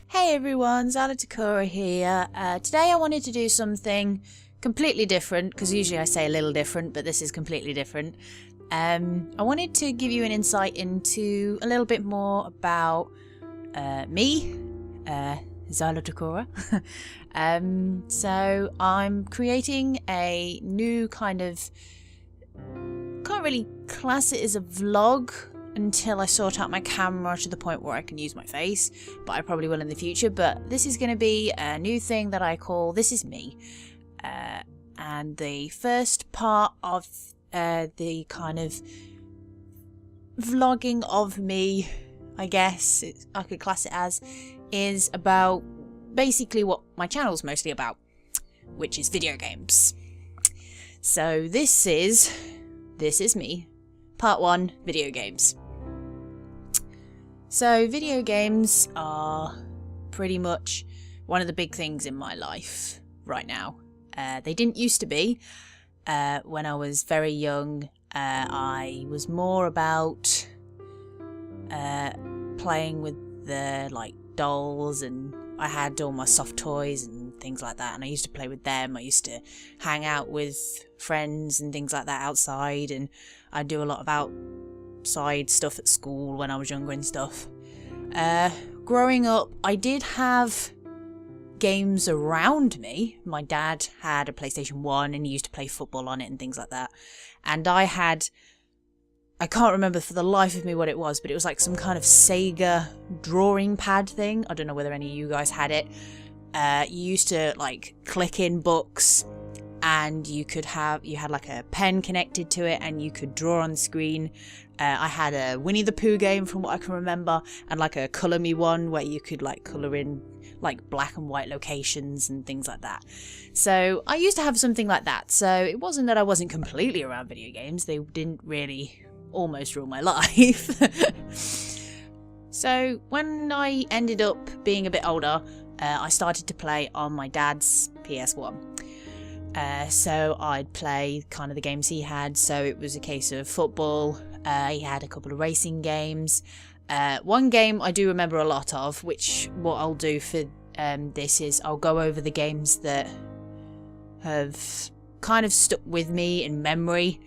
Hey everyone, XylaTakura here. Today I wanted to do something completely different, because usually I say a little different, but this is completely different. I wanted to give you an insight into a little bit more about me, XylaTakura. So I'm creating a new kind of, can't really class it as a vlog until I sort out my camera to the point where I can use my face, but I probably will in the future. But this is going to be a new thing that I call This Is Me. And the first part of the kind of vlogging of me, I guess I could class it as, is about basically what my channel's mostly about, which is video games. So this is Me, part 1, video games. So video games are pretty much one of the big things in my life right now. They didn't used to be. When I was very young, I was more about playing with the dolls, and I had all my soft toys and things like that, and I used to play with them. I used to hang out with friends and things like that outside, and I'd do a lot of outside stuff at school when I was younger and stuff. Growing up, I did have games around me. My dad had a PlayStation 1 and he used to play football on it and things like that. And I can't remember for the life of me what it was, but it was like some kind of Sega drawing pad thing. I don't know whether any of you guys had it. You used to click in books, and you had like a pen connected to it, and you could draw on the screen. I had a Winnie the Pooh game from what I can remember, and like a Colour Me one where you could colour in black and white locations and things like that. So I used to have something like that. So it wasn't that I wasn't completely around video games. They didn't really almost rule my life. So when I ended up being a bit older, I started to play on my dad's PS1. So I'd play kind of the games he had. So it was a case of football. He had a couple of racing games. One game I do remember a lot of, which what I'll do for this is I'll go over the games that have kind of stuck with me in memory.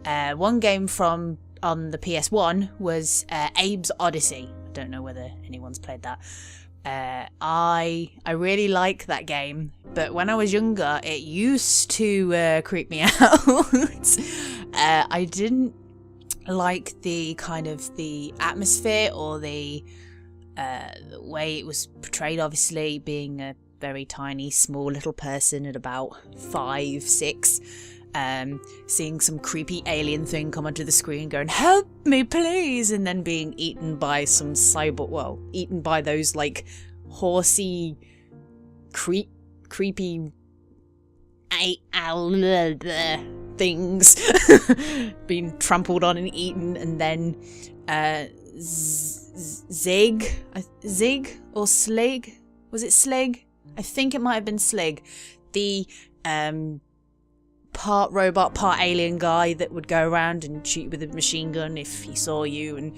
One game from on the PS1 was Abe's Odyssey. I don't know whether anyone's played that. I really like that game, but when I was younger it used to creep me out. I didn't like the kind of the atmosphere or the way it was portrayed, obviously being a very tiny small little person at about 5, 6, seeing some creepy alien thing come onto the screen going, "Help me please," and then being eaten by some cyborg, eaten by those horsey creepy things being trampled on and eaten. And then Zig or Slig, was it Slig? I think it might have been Slig, the part robot, part alien guy that would go around and shoot with a machine gun if he saw you. And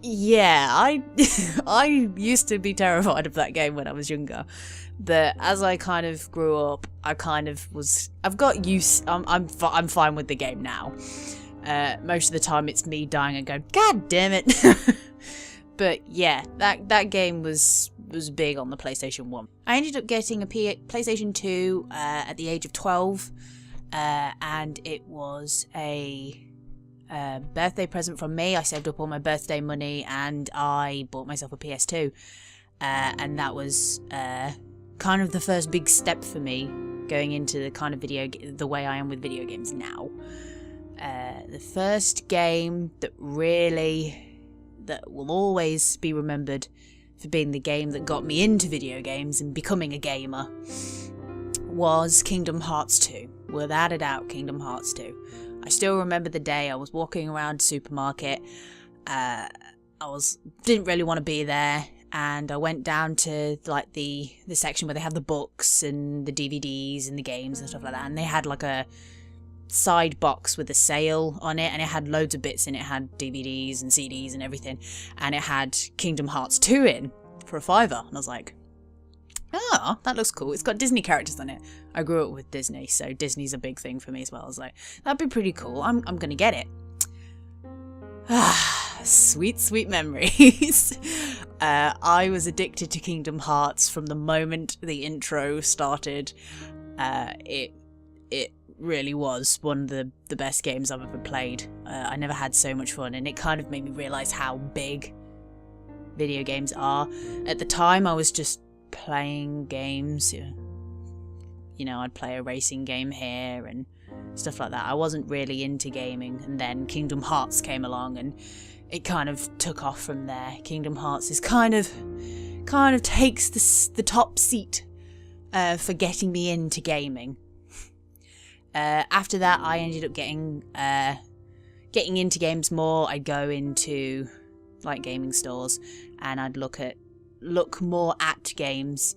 yeah, I used to be terrified of that game when I was younger. But as I kind of grew up, I've got used. I'm fine with the game now. Most of the time it's me dying and going, "God damn it!" But yeah, that game was big on the PlayStation 1. I ended up getting a PlayStation 2 at the age of 12. And it was a birthday present from me. I saved up all my birthday money and I bought myself a PS2. And that was kind of the first big step for me going into the kind of the way I am with video games now. The first game that will always be remembered for being the game that got me into video games and becoming a gamer was Kingdom Hearts 2. Without a doubt, Kingdom Hearts 2. I still remember the day I was walking around the supermarket. Didn't really want to be there, and I went down to the section where they have the books and the DVDs and the games and stuff like that, and they had a side box with a sale on it, and it had loads of bits in it. It had DVDs and CDs and everything, and it had Kingdom Hearts 2 in for a £5, and I was like, Oh, that looks cool. It's got Disney characters on it. I grew up with Disney, so Disney's a big thing for me as well. I was like, that'd be pretty cool. I'm gonna get it. Ah, sweet, sweet memories. I was addicted to Kingdom Hearts from the moment the intro started. It really was one of the best games I've ever played. I never had so much fun, and it kind of made me realise how big video games are. At the time, I was just playing games. You know, I'd play a racing game here and stuff like that. I wasn't really into gaming, and then Kingdom Hearts came along and it kind of took off from there. Kingdom Hearts is kind of takes the top seat for getting me into gaming. After that, I ended up getting into games more. I'd go into like gaming stores and I'd look more at games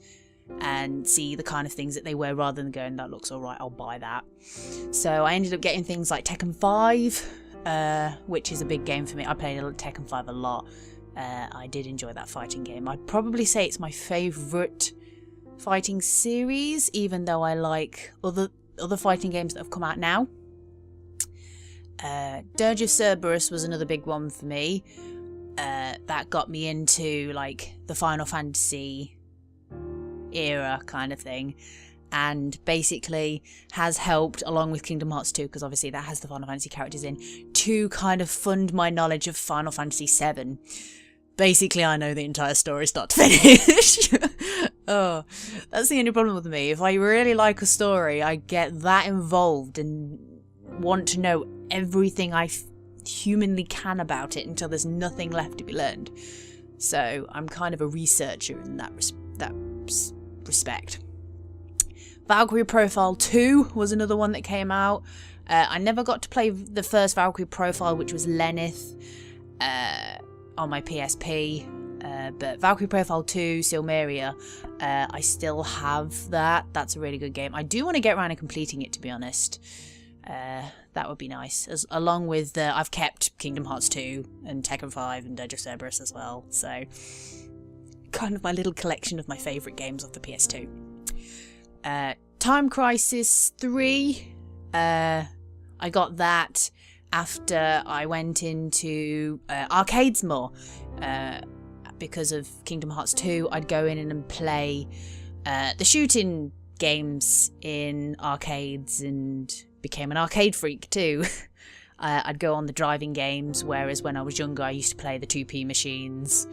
and see the kind of things that they were, rather than going, that looks alright, I'll buy that. So I ended up getting things like Tekken 5, which is a big game for me. I played Tekken 5 a lot. I did enjoy that fighting game. I'd probably say it's my favourite fighting series, even though I like other fighting games that have come out now. Dirge of Cerberus was another big one for me. That got me into like the Final Fantasy era kind of thing, and basically has helped, along with Kingdom Hearts 2, because obviously that has the Final Fantasy characters in, to kind of fund my knowledge of Final Fantasy 7. Basically, I know the entire story start to finish. Oh, that's the only problem with me. If I really like a story, I get that involved and want to know everything I humanly can about it until there's nothing left to be learned. So I'm kind of a researcher in that respect. Valkyrie Profile 2 was another one that came out. I never got to play the first Valkyrie Profile, which was Lenneth, on my PSP. But Valkyrie Profile 2, Silmeria, I still have that. That's a really good game. I do want to get around and completing it, to be honest. That would be nice. Along with, I've kept Kingdom Hearts 2 and Tekken 5 and Dirge of Cerberus as well. So, kind of my little collection of my favourite games of the PS2. Time Crisis 3. I got that after I went into arcades more. Because of Kingdom Hearts 2, I'd go in and play the shooting games in arcades and became an arcade freak too. I'd go on the driving games, whereas when I was younger I used to play the 2p machines,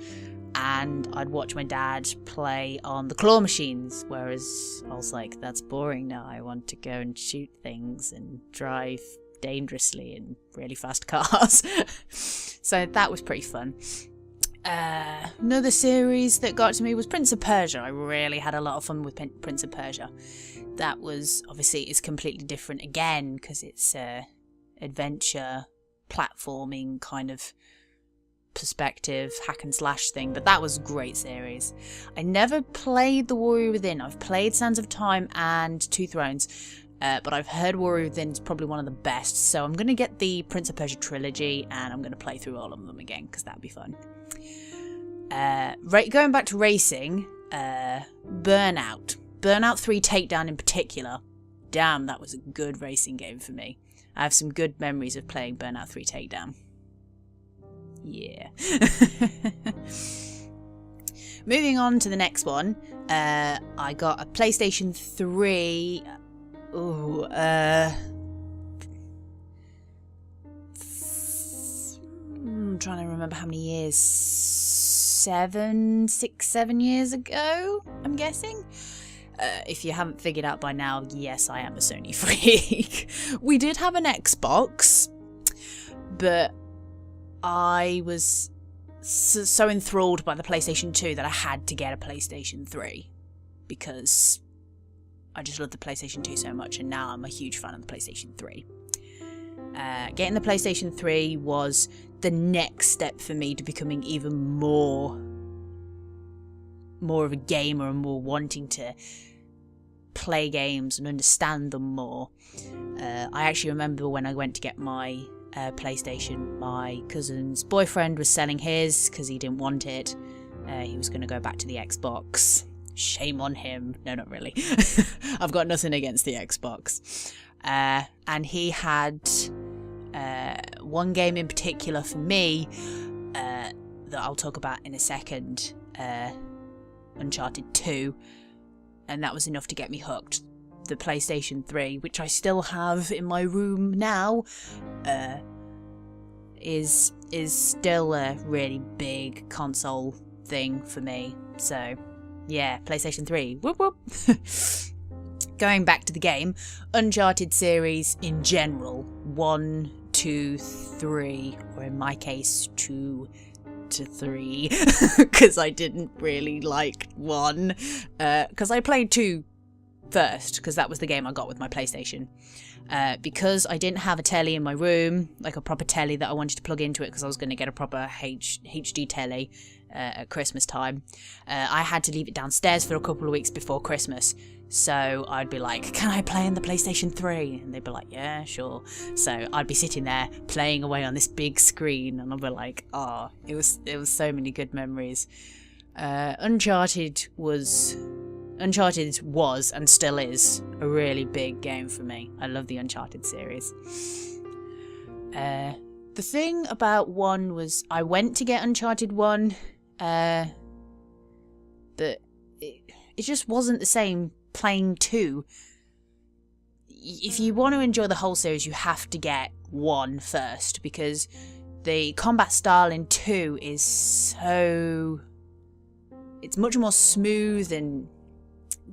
and I'd watch my dad play on the claw machines, whereas I was like, that's boring now, I want to go and shoot things and drive dangerously in really fast cars. So that was pretty fun. Another series that got to me was Prince of Persia. I really had a lot of fun with Prince of Persia. That was, obviously, it's completely different again, because it's adventure, platforming kind of perspective, hack and slash thing, but that was a great series. I never played The Warrior Within. I've played Sands of Time and Two Thrones, but I've heard Warrior Within is probably one of the best, so I'm going to get the Prince of Persia trilogy and I'm going to play through all of them again, because that'd be fun. Going back to racing, Burnout 3 Takedown in particular. Damn, that was a good racing game for me. I have some good memories of playing Burnout 3 Takedown. Yeah. Moving on to the next one, I got a PlayStation 3. I'm trying to remember how many years. 7 years ago, I'm guessing. If you haven't figured out by now, yes, I am a Sony freak. We did have an Xbox, but I was so enthralled by the PlayStation 2 that I had to get a PlayStation 3, because I just loved the PlayStation 2 so much, and now I'm a huge fan of the PlayStation 3. Getting the PlayStation 3 was the next step for me to becoming even more of a gamer and more wanting to play games and understand them more. I actually remember when I went to get my PlayStation, my cousin's boyfriend was selling his because he didn't want it. He was going to go back to the Xbox. shame on him. No, not really. I've got nothing against the Xbox. And he had one game in particular for me that I'll talk about in a second, Uncharted 2, and that was enough to get me hooked. The PlayStation 3, which I still have in my room now, is still a really big console thing for me. So yeah, PlayStation 3. Whoop whoop. Going back to the game, Uncharted series in general, 1, 2, 3, or in my case 2 to 3, because I didn't really like 1, because I played 2 first, because that was the game I got with my PlayStation. Because I didn't have a telly in my room, like a proper telly that I wanted to plug into it, because I was going to get a proper HD telly at Christmas time. I had to leave it downstairs for a couple of weeks before Christmas. So I'd be like, can I play on the PlayStation 3? And they'd be like, yeah, sure. So I'd be sitting there playing away on this big screen, and I'd be like, oh, it was so many good memories. Uncharted was and still is a really big game for me. I love the Uncharted series. The thing about 1 was I went to get Uncharted 1, but it just wasn't the same playing 2. If you want to enjoy the whole series, you have to get 1 first, because the combat style in 2 is so... it's much more smooth, and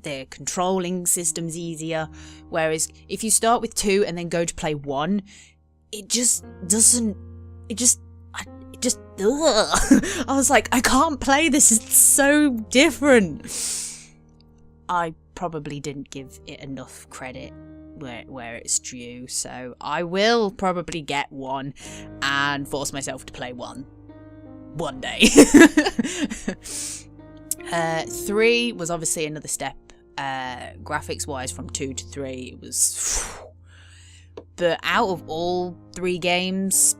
the controlling system's easier, whereas if you start with 2 and then go to play 1, it just doesn't... ugh. I was like, I can't play this, it's so different. I probably didn't give it enough credit where it's due, so I will probably get 1 and force myself to play 1 one day. 3 was obviously another step, graphics wise, from 2 to 3. It was... but out of all 3 games,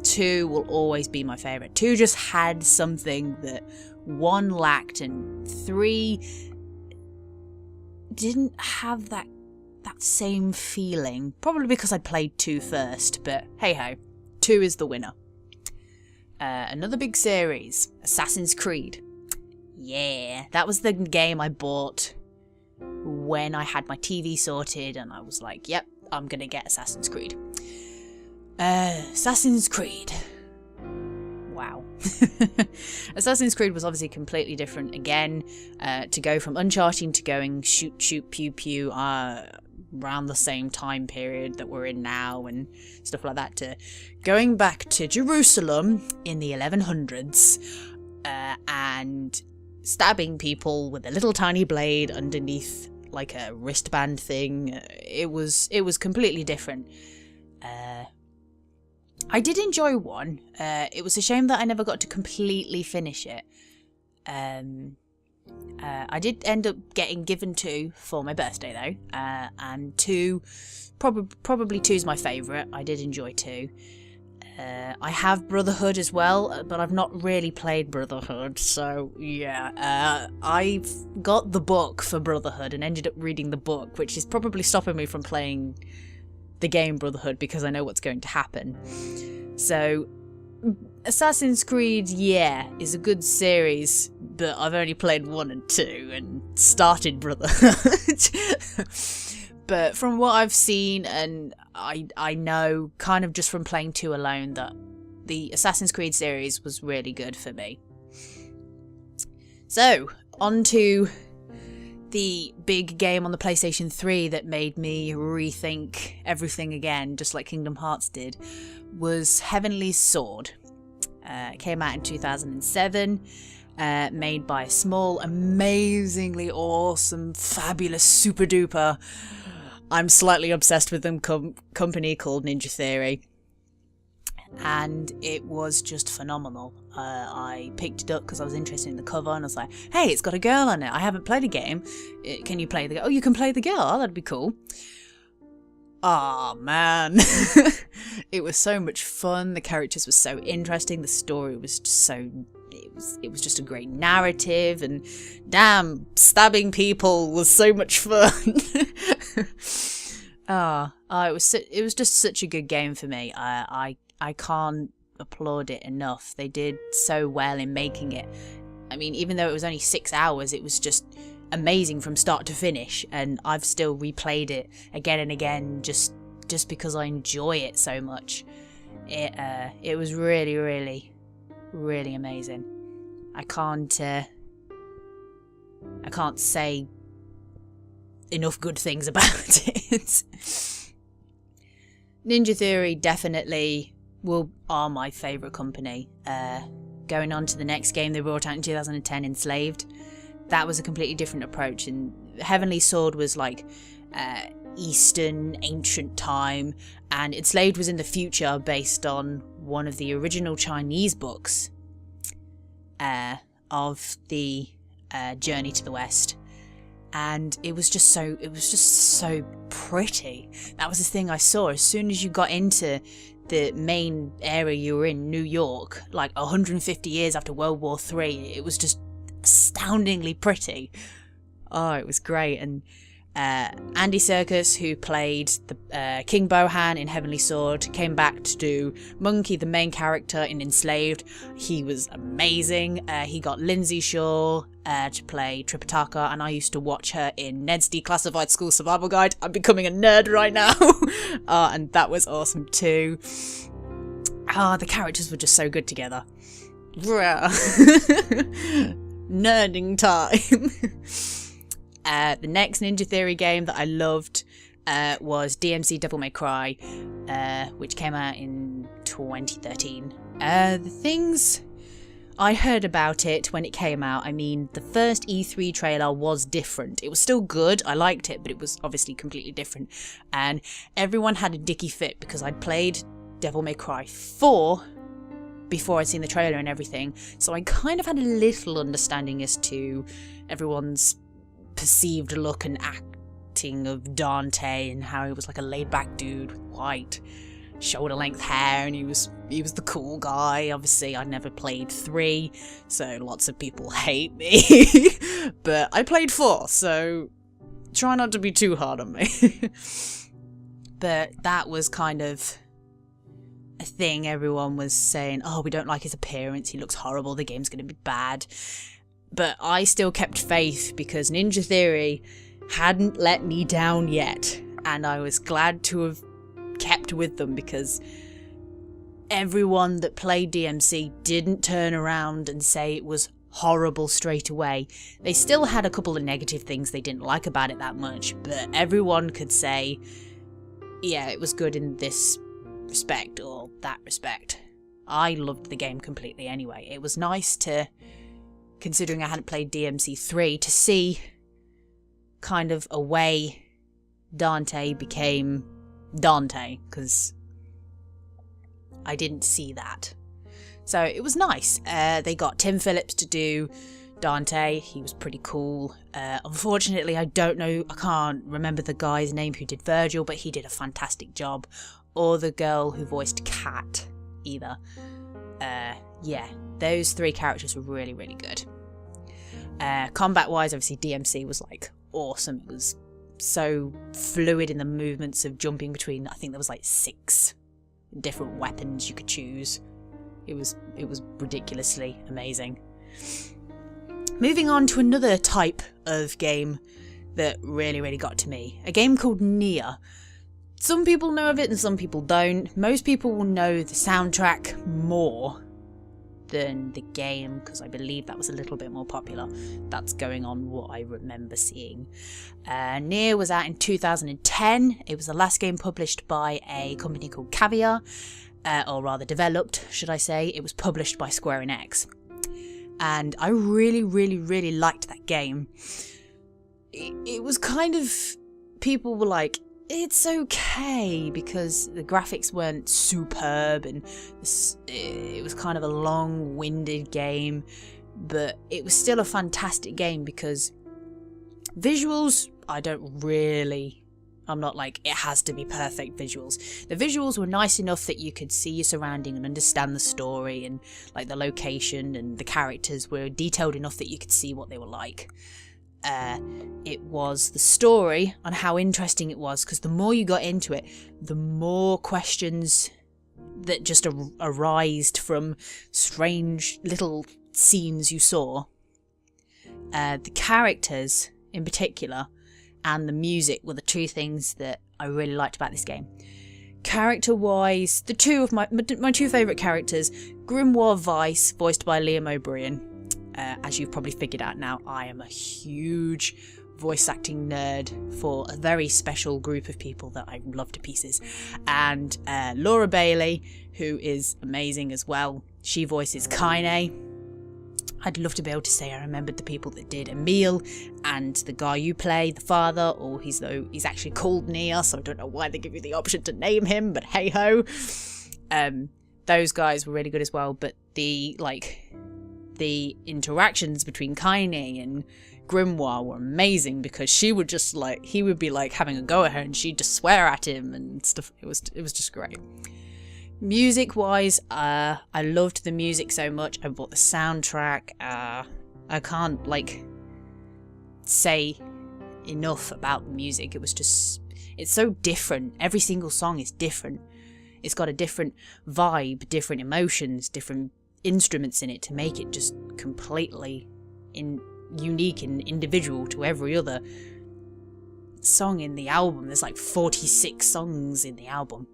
2 will always be my favourite. 2 just had something that 1 lacked, and 3 didn't have that same feeling. Probably because I played 2 first, but hey ho, 2 is the winner. Another big series, Assassin's Creed. Yeah, that was the game I bought when I had my TV sorted, and I was like, yep, I'm gonna get Assassin's Creed. Assassin's Creed. Wow. Assassin's Creed was obviously completely different again. To go from Uncharted to going shoot, pew, pew, around the same time period that we're in now and stuff like that, to going back to Jerusalem in the 1100s and stabbing people with a little tiny blade underneath like a wristband thing. It was completely different. I did enjoy 1. It was a shame that I never got to completely finish it. I did end up getting given 2 for my birthday though, and 2, probably 2's my favourite. I did enjoy 2. I have Brotherhood as well, but I've not really played Brotherhood, so yeah. I've got the book for Brotherhood and ended up reading the book, which is probably stopping me from playing the game Brotherhood, because I know what's going to happen. So Assassin's Creed, yeah, is a good series, but I've only played 1 and 2 and started Brotherhood. But from what I've seen, and I know kind of just from playing 2 alone, that the Assassin's Creed series was really good for me. So, on to the big game on the PlayStation 3 that made me rethink everything again, just like Kingdom Hearts did, was Heavenly Sword. It came out in 2007, made by a small, amazingly awesome, fabulous, super duper, I'm slightly obsessed with them company called Ninja Theory. And it was just phenomenal. I picked it up because I was interested in the cover, and I was like, hey, it's got a girl on it. I haven't played a game. Can you play the girl? Oh, you can play the girl. Oh, that'd be cool. Ah, man. It was so much fun. The characters were so interesting. The story was just so... it was just a great narrative, and damn, stabbing people was so much fun. It was just such a good game for me. I can't applaud it enough. They did so well in making it. I mean, even though it was only 6 hours, it was just amazing from start to finish, and I've still replayed it again and again just because I enjoy it so much. It was really, really, really amazing. I can't say enough good things about it. Ninja Theory definitely are my favourite company. Going on to the next game they brought out in 2010, Enslaved. That was a completely different approach, and Heavenly Sword was like Eastern ancient time, and Enslaved was in the future based on one of the original Chinese books of the Journey to the West. And it was just so pretty. That was the thing I saw. As soon as you got into the main area you were in, New York, like 150 years after World War III, it was just astoundingly pretty. Oh, it was great. And Andy Serkis, who played the King Bohan in Heavenly Sword, came back to do Monkey, the main character in Enslaved. He was amazing. He got Lindsay Shaw to play XylaTakura, and I used to watch her in Ned's Declassified School Survival Guide. I'm becoming a nerd right now. And that was awesome too. The characters were just so good together. Nerding time. The next Ninja Theory game that I loved was DMC Devil May Cry, which came out in 2013. The things I heard about it when it came out, I mean, the first E3 trailer was different. It was still good, I liked it, but it was obviously completely different. And everyone had a dicky fit because I'd played Devil May Cry 4 before I'd seen the trailer and everything, so I kind of had a little understanding as to everyone's perceived look and acting of Dante, and how he was like a laid-back dude with white shoulder-length hair, and he was the cool guy. Obviously, I never played 3, so lots of people hate me. But I played 4, so try not to be too hard on me. But that was kind of a thing. Everyone was saying, oh, we don't like his appearance, he looks horrible, the game's going to be bad. But I still kept faith because Ninja Theory hadn't let me down yet, and I was glad to have kept with them because everyone that played DMC didn't turn around and say it was horrible straight away. They still had a couple of negative things they didn't like about it that much, but everyone could say, yeah, it was good in this respect or that respect. I loved the game completely anyway. It was nice to, considering I hadn't played DMC 3, to see kind of a way Dante became Dante, because I didn't see that. So it was nice. They got Tim Phillips to do Dante. He was pretty cool. Unfortunately, I can't remember the guy's name who did Virgil, but he did a fantastic job. Or the girl who voiced Kat either. Yeah, those 3 characters were really, really good. Combat-wise, obviously DMC was like awesome. It was so fluid in the movements of jumping between, I think there was like 6 different weapons you could choose. It was ridiculously amazing. Moving on to another type of game that really, really got to me. A game called Nier. Some people know of it and some people don't. Most people will know the soundtrack more than the game, because I believe that was a little bit more popular. That's going on what I remember seeing. Nier was out in 2010. It was the last game published by a company called Caviar, or rather developed, should I say. It was published by Square Enix. And I really, really, really liked that game. It was kind of, people were like, it's okay, because the graphics weren't superb and it was kind of a long-winded game, but it was still a fantastic game because visuals, I don't really I'm not like, it has to be perfect visuals. The visuals were nice enough that you could see your surrounding and understand the story, and like the location and the characters were detailed enough that you could see what they were like. It was the story and how interesting it was, because the more you got into it, the more questions that just arised from strange little scenes you saw. The characters in particular and the music were the two things that I really liked about this game. Character-wise, the two of my two favourite characters, Grimoire Weiss, voiced by Liam O'Brien. As you've probably figured out now, I am a huge voice acting nerd for a very special group of people that I love to pieces. And Laura Bailey, who is amazing as well. She voices Kaine. I'd love to be able to say I remembered the people that did Emil and the guy you play, the father, or he's actually called Nier, so I don't know why they give you the option to name him, but hey ho. Those guys were really good as well, but the interactions between Kaine and Grimoire were amazing, because he would be like having a go at her and she'd just swear at him and stuff. It was just great. Music wise, I loved the music so much. I bought the soundtrack. I can't say enough about the music. It's so different. Every single song is different. It's got a different vibe, different emotions, different instruments in it to make it just completely unique and individual to every other song in the album. There's like 46 songs in the album.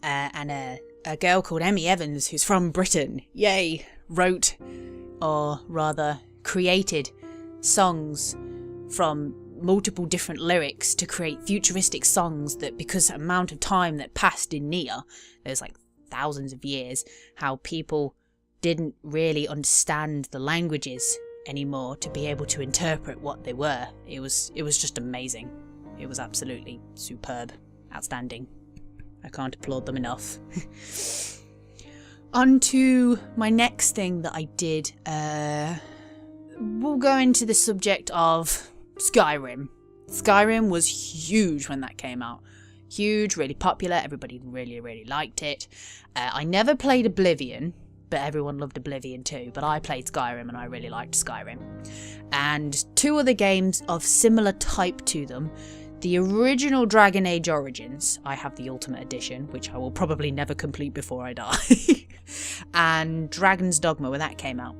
And a girl called Emmy Evans, who's from Britain, wrote, or rather created, songs from multiple different lyrics to create futuristic songs that, because the amount of time that passed in Nier, there's like thousands of years, how people didn't really understand the languages anymore to be able to interpret what they were. It was just amazing. It was absolutely superb, outstanding. I can't applaud them enough. On to my next thing that I did. We'll go into the subject of Skyrim. Skyrim was huge when that came out. Huge, really popular. Everybody really, really liked it. I never played Oblivion, but everyone loved Oblivion too. But I played Skyrim and I really liked Skyrim. And two other games of similar type to them. The original Dragon Age Origins, I have the Ultimate Edition, which I will probably never complete before I die, and Dragon's Dogma when that came out.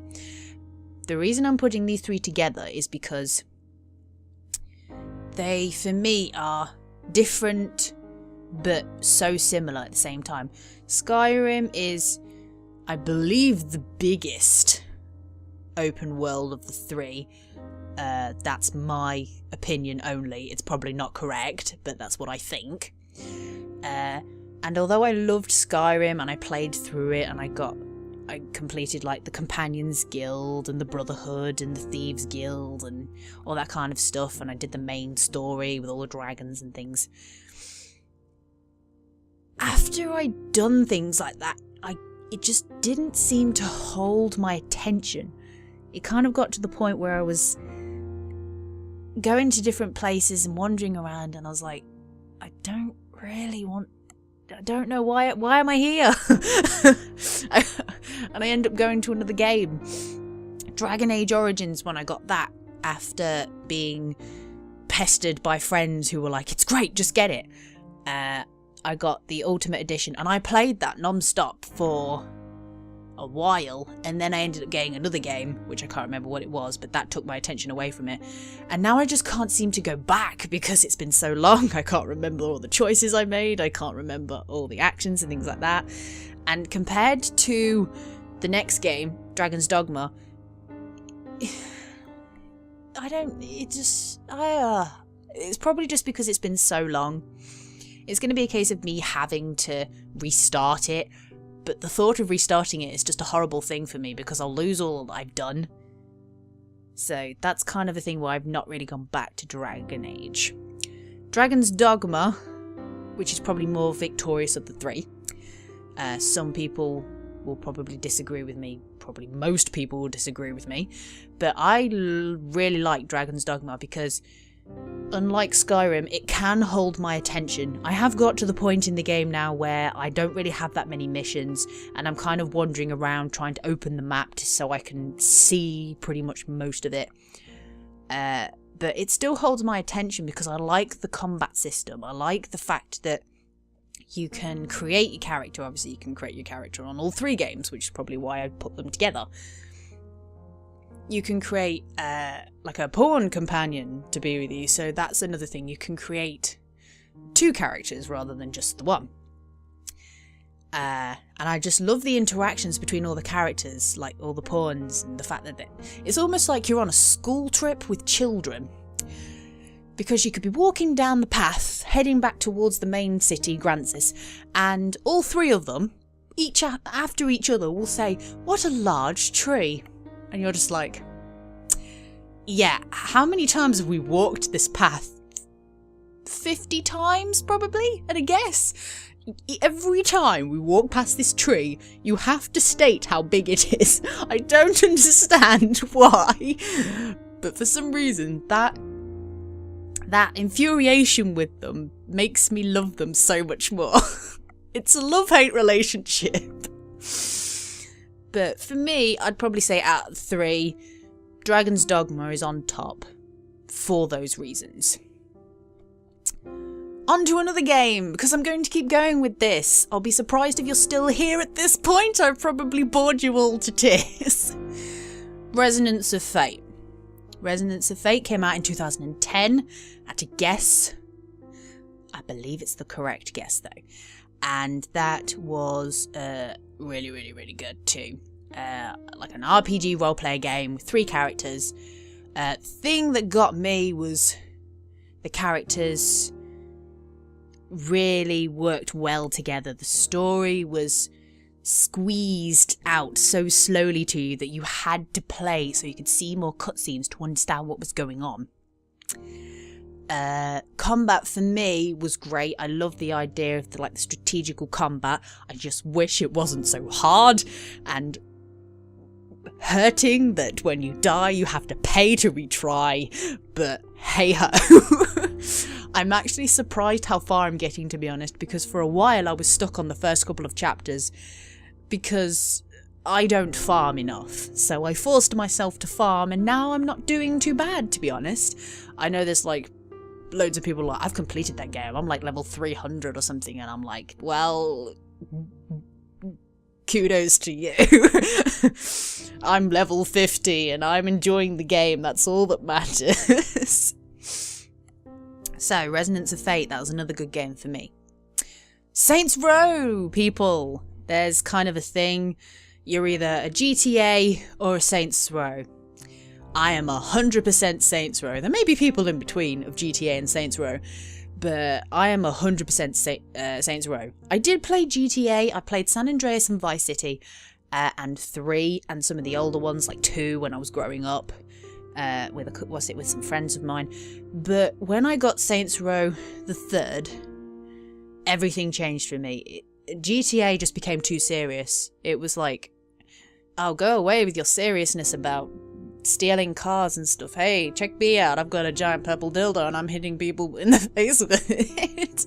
The reason I'm putting these three together is because they, for me, are different but so similar at the same time. Skyrim is, I believe, the biggest open world of the three. That's my opinion only. It's probably not correct, but that's what I think. And although I loved Skyrim and I played through it and I completed like the Companions Guild and the Brotherhood and the Thieves Guild and all that kind of stuff, and I did the main story with all the dragons and things. After I'd done things like that, it just didn't seem to hold my attention. It kind of got to the point where I was going to different places and wandering around, and I was like, I don't know why am I here? And I end up going to another game. Dragon Age Origins, when I got that, after being pestered by friends who were like, it's great, just get it. I got the Ultimate Edition, and I played that non-stop for a while, and then I ended up getting another game, which I can't remember what it was, but that took my attention away from it. And now I just can't seem to go back because it's been so long. I can't remember all the choices I made, I can't remember all the actions and things like that. And compared to the next game, Dragon's Dogma, it's probably just because it's been so long. It's going to be a case of me having to restart it, but the thought of restarting it is just a horrible thing for me because I'll lose all that I've done. So that's kind of a thing where I've not really gone back to Dragon Age. Dragon's Dogma, which is probably more victorious of the three. Some people will probably disagree with me. Probably most people will disagree with me. But I really like Dragon's Dogma because unlike Skyrim, it can hold my attention. I have got to the point in the game now where I don't really have that many missions, and I'm kind of wandering around trying to open the map so I can see pretty much most of it. But it still holds my attention because I like the combat system. I like the fact that you can create your character. Obviously, you can create your character on all 3 games, which is probably why I put them together. You can create like a pawn companion to be with you, so that's another thing. You can create 2 characters rather than just the one. And I just love the interactions between all the characters, like all the pawns, and the fact that it's almost like you're on a school trip with children. Because you could be walking down the path, heading back towards the main city, Grancis, and all 3 of them, each after each other, will say, "What a large tree." And you're just like, yeah, how many times have we walked this path? 50 times, probably, at a guess. Every time we walk past this tree, you have to state how big it is. I don't understand why, but for some reason, that infuriation with them makes me love them so much more. It's a love-hate relationship. But for me, I'd probably say out of 3, Dragon's Dogma is on top for those reasons. On to another game, because I'm going to keep going with this. I'll be surprised if you're still here at this point. I've probably bored you all to tears. Resonance of Fate. Resonance of Fate came out in 2010. I had to guess. I believe it's the correct guess, though. And that was really, really, really good too. Like an RPG role-player game with 3 characters. Thing that got me was the characters really worked well together. The story was squeezed out so slowly to you that you had to play so you could see more cutscenes to understand what was going on. Combat for me was great. I love the idea of the strategical combat. I just wish it wasn't so hard and hurting that when you die you have to pay to retry, but hey ho. I'm actually surprised how far I'm getting, to be honest, because for a while I was stuck on the first couple of chapters because I don't farm enough. So I forced myself to farm, and now I'm not doing too bad, to be honest. I know there's loads of people I've completed that game. I'm level 300 or something, and I'm like, well, kudos to you. I'm level 50 and I'm enjoying the game. That's all that matters. So, Resonance of Fate, that was another good game for me. Saints Row, people. There's kind of a thing. You're either a GTA or a Saints Row. I am 100% Saints Row. There may be people in between of GTA and Saints Row, but I am 100% Saints Row. I did play GTA. I played San Andreas and Vice City, and 3, and some of the older ones, like 2 when I was growing up, with some friends of mine. But when I got Saints Row the 3rd, everything changed for me. GTA just became too serious. It was like, oh, go away with your seriousness about stealing cars and stuff. Hey, check me out. I've got a giant purple dildo and I'm hitting people in the face with it.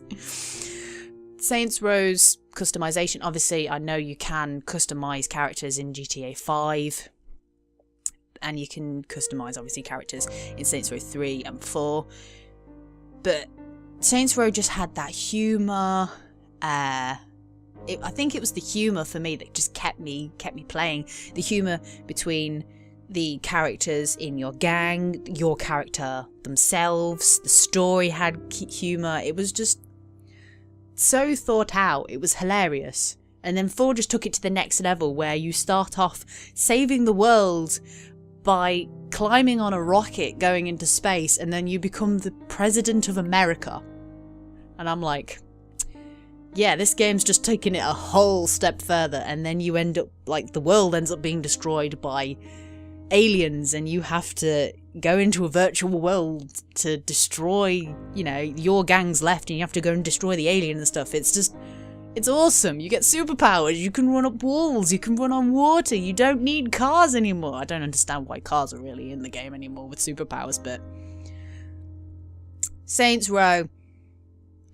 Saints Row's customization. Obviously, I know you can customize characters in GTA 5. And you can customize, obviously, characters in Saints Row 3 and 4. But Saints Row just had that humour. I think it was the humour for me that just kept me playing. The humour between the characters in your gang, your character themselves. The story had humour. It was just so thought out. It was hilarious. And then 4 just took it to the next level, where you start off saving the world by climbing on a rocket going into space, and then you become the president of America. And I'm like, yeah, this game's just taking it a whole step further, and then you end up, the world ends up being destroyed by aliens, and you have to go into a virtual world to destroy, your gang's left, and you have to go and destroy the alien and stuff. It's awesome. You get superpowers. You can run up walls. You can run on water. You don't need cars anymore. I don't understand why cars are really in the game anymore with superpowers, but Saints Row.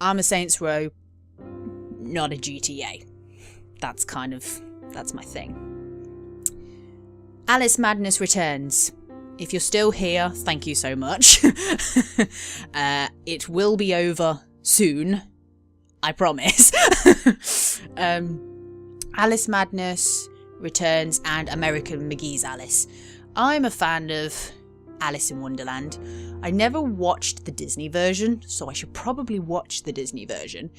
I'm a Saints Row, not a GTA. That's my thing. Alice Madness Returns. If you're still here, thank you so much. It will be over soon. I promise. Alice Madness Returns and American McGee's Alice. I'm a fan of Alice in Wonderland. I never watched the Disney version, so I should probably watch the Disney version.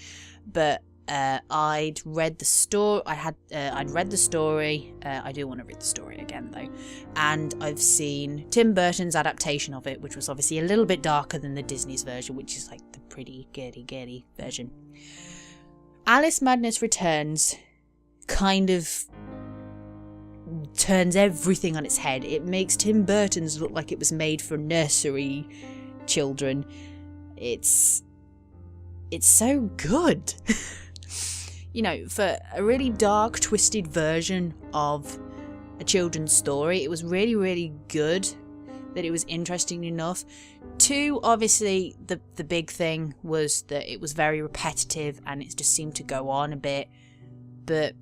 But I'd read the story. I'd read the story. I do want to read the story again though, and I've seen Tim Burton's adaptation of it, which was obviously a little bit darker than the Disney's version, which is like the pretty girly version. Alice Madness Returns kind of turns everything on its head. It makes Tim Burton's look like it was made for nursery children. It's so good. You know, for a really dark, twisted version of a children's story, it was really, really good. That it was interesting enough. 2, obviously, the big thing was that it was very repetitive and it just seemed to go on a bit. But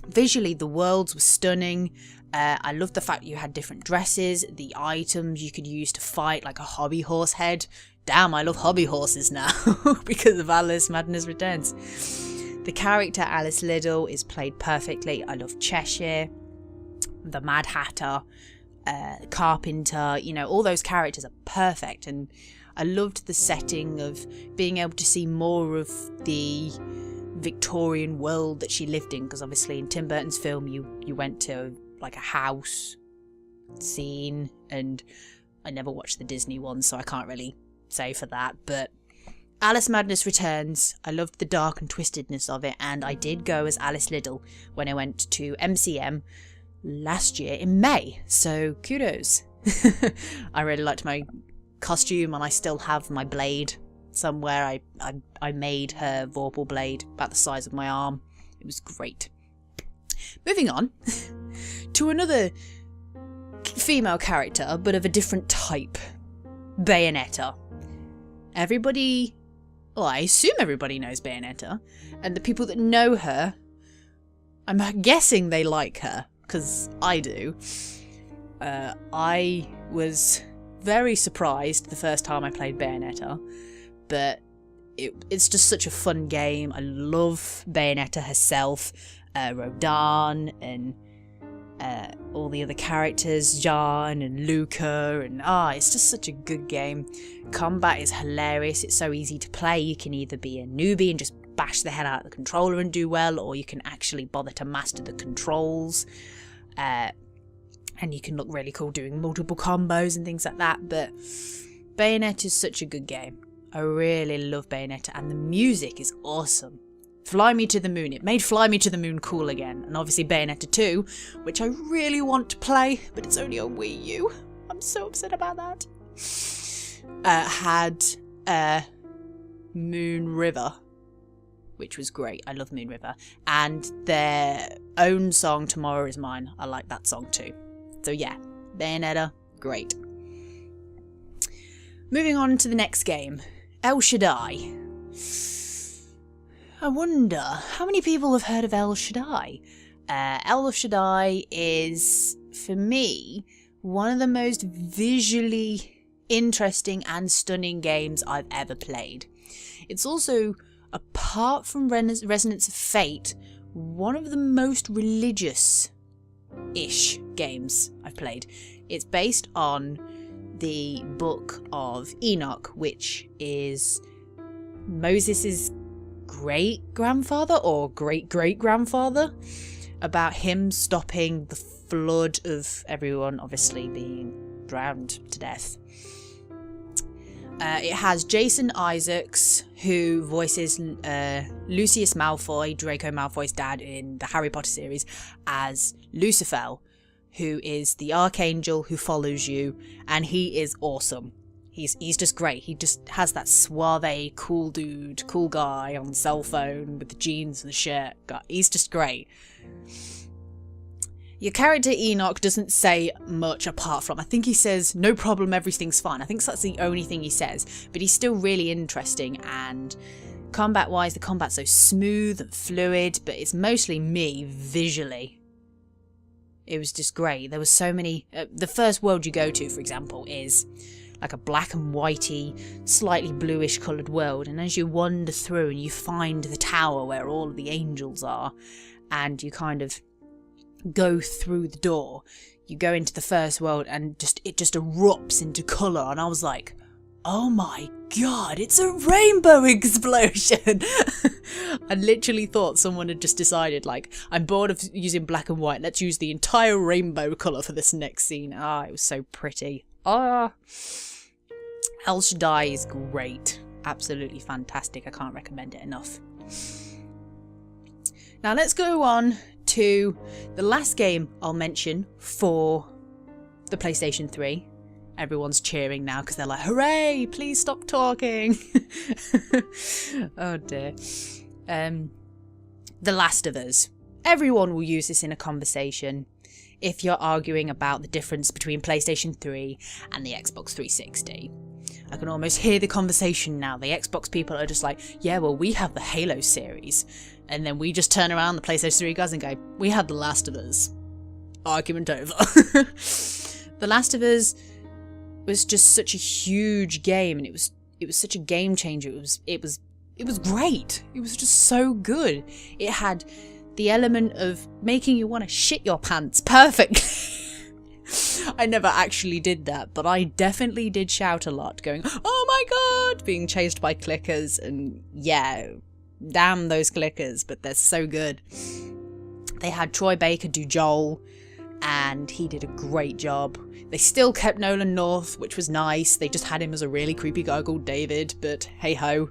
visually, the worlds were stunning. I loved the fact that you had different dresses, the items you could use to fight, like a hobby horse head. Damn, I love hobby horses now because of Alice Madness Returns. The character Alice Liddell is played perfectly. I love Cheshire, the Mad Hatter, Carpenter, you know, all those characters are perfect. And I loved the setting of being able to see more of the Victorian world that she lived in, because obviously in Tim Burton's film you went to like a house scene, and I never watched the Disney one, so I can't really say for that. But Alice Madness Returns, I loved the dark and twistedness of it, and I did go as Alice Liddell when I went to MCM last year in May, so kudos. I really liked my costume, and I still have my blade somewhere. I made her Vorpal blade about the size of my arm. It was great. Moving on to another female character, but of a different type. Bayonetta. Everybody, well, I assume everybody knows Bayonetta, and the people that know her, I'm guessing they like her, because I do. I was very surprised the first time I played Bayonetta, but it's just such a fun game. I love Bayonetta herself, Rodan, and all the other characters, John and Luca, and it's just such a good game. Combat is hilarious. It's so easy to play. You can either be a newbie and just bash the hell out of the controller and do well, or you can actually bother to master the controls, and you can look really cool doing multiple combos and things like that. But Bayonetta is such a good game. I really love Bayonetta, and the music is awesome. Fly Me to the Moon. It made Fly Me to the Moon cool again. And obviously Bayonetta 2, which I really want to play, but it's only on Wii U. I'm so upset about that. Had Moon River, which was great. I love Moon River. And their own song, Tomorrow Is Mine. I like that song too. So yeah, Bayonetta, great. Moving on to the next game. El Shaddai. I wonder, how many people have heard of El Shaddai? El Shaddai is, for me, one of the most visually interesting and stunning games I've ever played. It's also, apart from Resonance of Fate, one of the most religious-ish games I've played. It's based on the book of Enoch, which is Moses' great-grandfather or great-great-grandfather, about him stopping the flood of everyone obviously being drowned to death. It has Jason Isaacs, who voices Lucius Malfoy, Draco Malfoy's dad in the Harry Potter series, as Lucifer, who is the archangel who follows you, and he is awesome. He's just great. He just has that suave, cool dude, cool guy on the cell phone with the jeans and the shirt. God, he's just great. Your character Enoch doesn't say much apart from, I think he says, no problem, everything's fine. I think that's the only thing he says, but he's still really interesting, and combat-wise, the combat's so smooth and fluid, but it's mostly me visually. It was just great. There was so many... the first world you go to, for example, is like a black and whitey, slightly bluish coloured world, and as you wander through and you find the tower where all of the angels are, and you kind of go through the door, you go into the first world, and it just erupts into colour, and I was like, oh my god, it's a rainbow explosion. I literally thought someone had just decided, like, I'm bored of using black and white, let's use the entire rainbow colour for this next scene. It was so pretty. El Shaddai is great, absolutely fantastic. I can't recommend it enough. Now let's go on to the last game I'll mention for the PlayStation 3. Everyone's cheering now because they're like, hooray, please stop talking. Oh dear. The Last of Us. Everyone will use this in a conversation if you're arguing about the difference between PlayStation 3 and the Xbox 360. I can almost hear the conversation now. The Xbox people are just like, yeah, well, we have the Halo series. And then we just turn around the PlayStation 3 guys and go, we had The Last of Us. Argument over. The Last of Us was just such a huge game, and it was such a game changer. It was great. It was just so good. It had the element of making you want to shit your pants perfectly. I never actually did that, but I definitely did shout a lot, going, oh my god, being chased by clickers, and yeah, damn those clickers, but they're so good. They had Troy Baker do Joel, and he did a great job. They still kept Nolan North, which was nice. They just had him as a really creepy guy called David, but hey ho.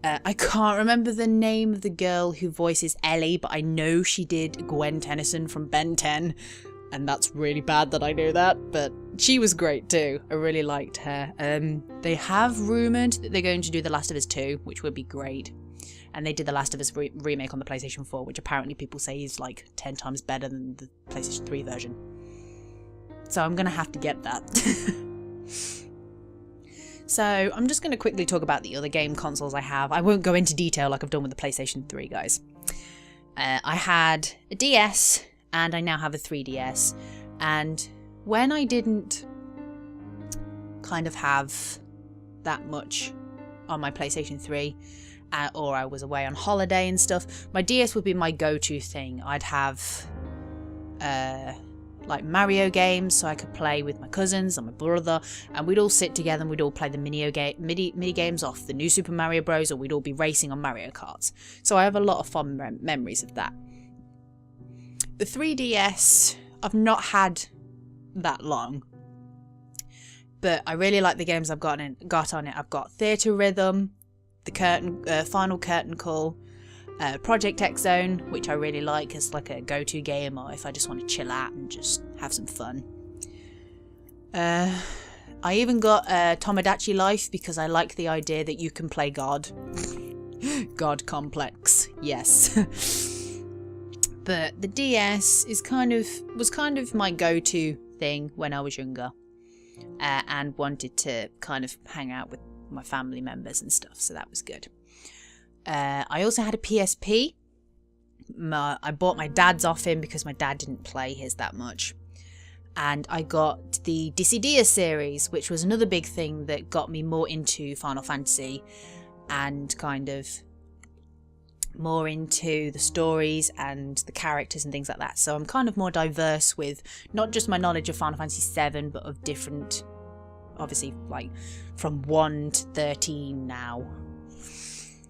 I can't remember the name of the girl who voices Ellie, but I know she did Gwen Tennyson from Ben 10, and that's really bad that I know that, but she was great too. I really liked her. They have rumoured that they're going to do The Last of Us 2, which would be great. And they did The Last of Us remake on the PlayStation 4, which apparently people say is like 10 times better than the PlayStation 3 version. So I'm going to have to get that. So I'm just going to quickly talk about the other game consoles I have. I won't go into detail like I've done with the PlayStation 3, guys. I had a DS, and I now have a 3DS. And when I didn't kind of have that much on my PlayStation 3, or I was away on holiday and stuff, my DS would be my go-to thing. I'd have like Mario games, so I could play with my cousins and my brother, and we'd all sit together and we'd all play the mini games off the new Super Mario Bros, or we'd all be racing on Mario Karts. So I have a lot of fond memories of that. The 3DS, I've not had that long, but I really like the games I've got on it. I've got Theatre Rhythm, the Final Curtain Call, Project X Zone, which I really like as like a go-to game, or if I just want to chill out and just have some fun. I even got Tomodachi Life because I like the idea that you can play God. God complex, yes. But the DS was kind of my go-to thing when I was younger, and wanted to kind of hang out with my family members and stuff, so that was good. I also had a PSP. I bought my dad's off him because my dad didn't play his that much. And I got the Dissidia series, which was another big thing that got me more into Final Fantasy and kind of more into the stories and the characters and things like that. So I'm kind of more diverse with not just my knowledge of Final Fantasy 7, but of different, obviously, like from 1 to 13 now.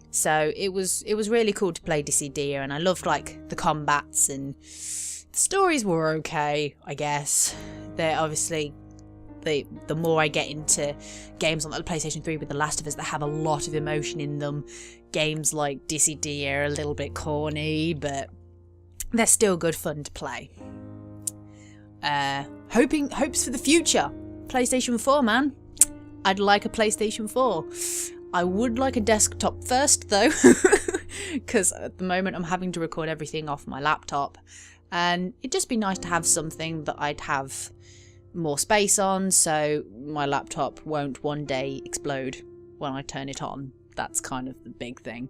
So it was really cool to play Dissidia, and I loved like the combats, and the stories were okay, I guess. They're obviously, the more I get into games on the PlayStation 3 with The Last of Us that have a lot of emotion in them, games like Dissidia are a little bit corny, but they're still good fun to play. Hopes for the future. PlayStation 4, man. I'd like a PlayStation 4. I would like a desktop first though, because at the moment I'm having to record everything off my laptop, And it'd just be nice to have something that I'd have more space on, so my laptop won't one day explode when I turn it on. That's kind of the big thing.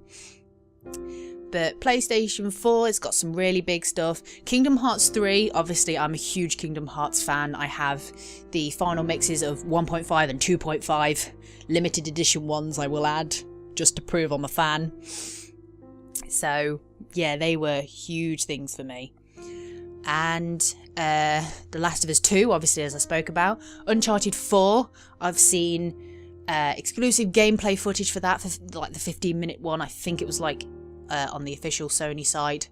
But PlayStation 4, it's got some really big stuff. Kingdom Hearts 3, obviously I'm a huge Kingdom Hearts fan. I have the final mixes of 1.5 and 2.5. Limited edition ones, I will add, just to prove I'm a fan. So, yeah, they were huge things for me. And The Last of Us 2, obviously, as I spoke about. Uncharted 4, I've seen exclusive gameplay footage for that, for like the 15-minute one. I think it was like on the official Sony side.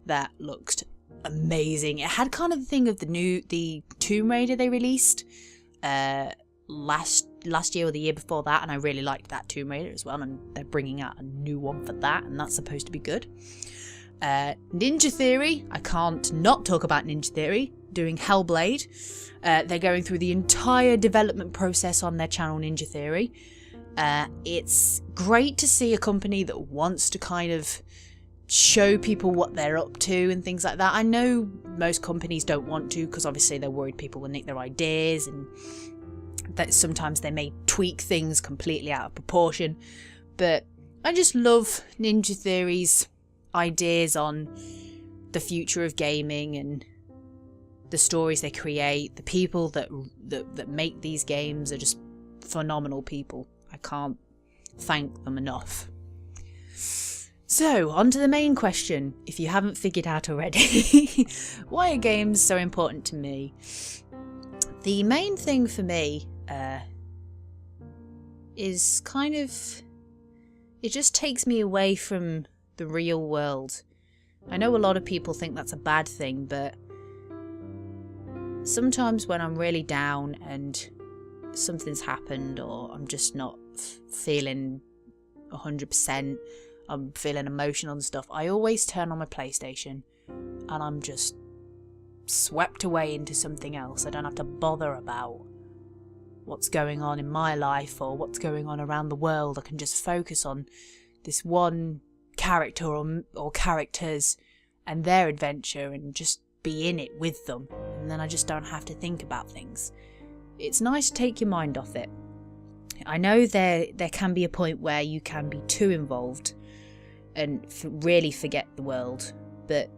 That looked amazing. It had kind of the thing of the Tomb Raider they released last year or the year before that, and I really liked that Tomb Raider as well, and they're bringing out a new one for that, and that's supposed to be good. Ninja Theory, I can't not talk about Ninja Theory, doing Hellblade. They're going through the entire development process on their channel, Ninja Theory. It's great to see a company that wants to kind of show people what they're up to and things like that. I know most companies don't want to, because obviously they're worried people will nick their ideas, and that sometimes they may tweak things completely out of proportion. But I just love Ninja Theory's ideas on the future of gaming and the stories they create. The people that make these games are just phenomenal people. I can't thank them enough. So, on to the main question, if you haven't figured out already. Why are games so important to me? The main thing for me is kind of... it just takes me away from the real world. I know a lot of people think that's a bad thing, but sometimes when I'm really down and something's happened, or I'm just not feeling 100%, I'm feeling emotional and stuff, I always turn on my PlayStation and I'm just swept away into something else. I don't have to bother about what's going on in my life or what's going on around the world. I can just focus on this one character or characters and their adventure and just be in it with them, and then I just don't have to think about things. It's nice to take your mind off it. I know there can be a point where you can be too involved and really forget the world, but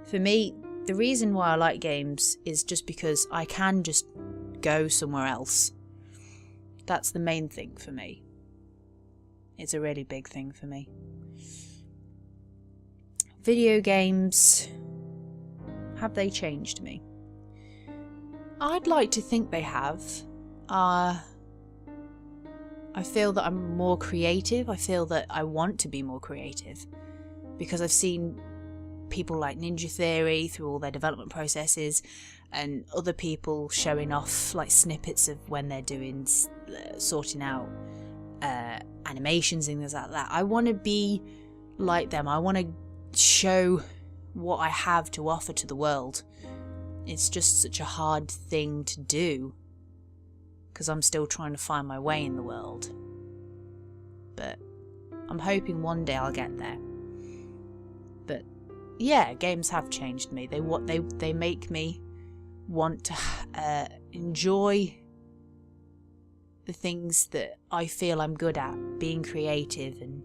for me, the reason why I like games is just because I can just go somewhere else. That's the main thing for me. It's a really big thing for me. Video games, have they changed me? I'd like to think they have. I feel that I'm more creative. I feel that I want to be more creative, because I've seen people like Ninja Theory through all their development processes, and other people showing off like snippets of when they're doing sorting out animations and things like that. I want to be like them. I want to show what I have to offer to the world. It's just such a hard thing to do, because I'm still trying to find my way in the world. But I'm hoping one day I'll get there. But yeah, games have changed me. They make me want to enjoy the things that I feel I'm good at, being creative and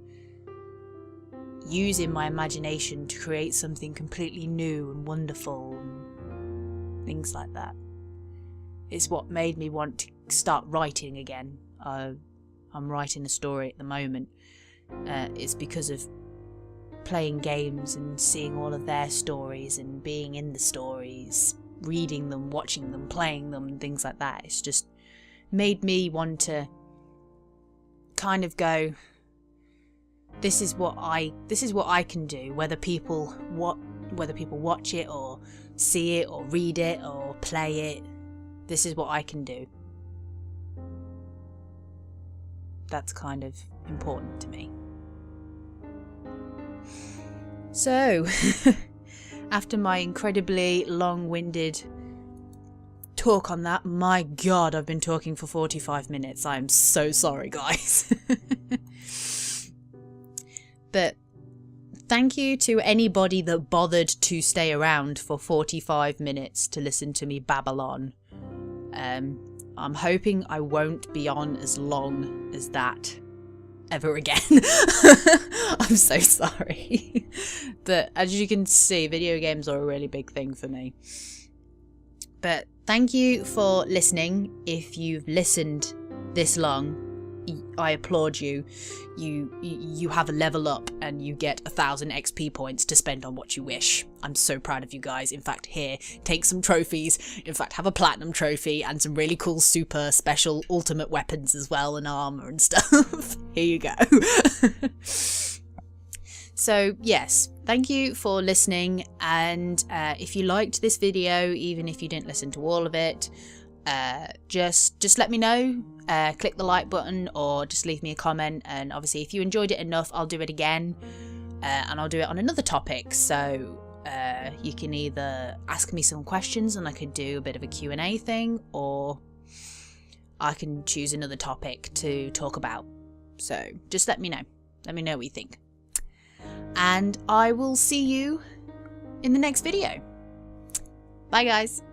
using my imagination to create something completely new and wonderful and things like that. It's what made me want to start writing again. I'm writing a story at the moment. It's because of playing games and seeing all of their stories and being in the stories, reading them, watching them, playing them and things like that. It's just made me want to kind of go, this is what I can do, whether people watch it or see it or read it or play it. This is what I can do. That's kind of important to me. So, after my incredibly long-winded talk on that, my god, I've been talking for 45 minutes. I'm so sorry, guys. But thank you to anybody that bothered to stay around for 45 minutes to listen to me babble on. I'm hoping I won't be on as long as that ever again. I'm so sorry. But as you can see, video games are a really big thing for me. But thank you for listening. If you've listened this long, I applaud you. You have a level up and you get 1,000 XP points to spend on what you wish. I'm so proud of you guys. In fact, here, take some trophies. In fact, have a platinum trophy and some really cool super special ultimate weapons as well, and armor and stuff. Here you go. So yes, thank you for listening, and if you liked this video, even if you didn't listen to all of it, just let me know. Click the like button or just leave me a comment, and obviously if you enjoyed it enough, I'll do it again, and I'll do it on another topic. So you can either ask me some questions and I could do a bit of a Q&A thing, or I can choose another topic to talk about. So just let me know what you think, and I will see you in the next video. Bye guys.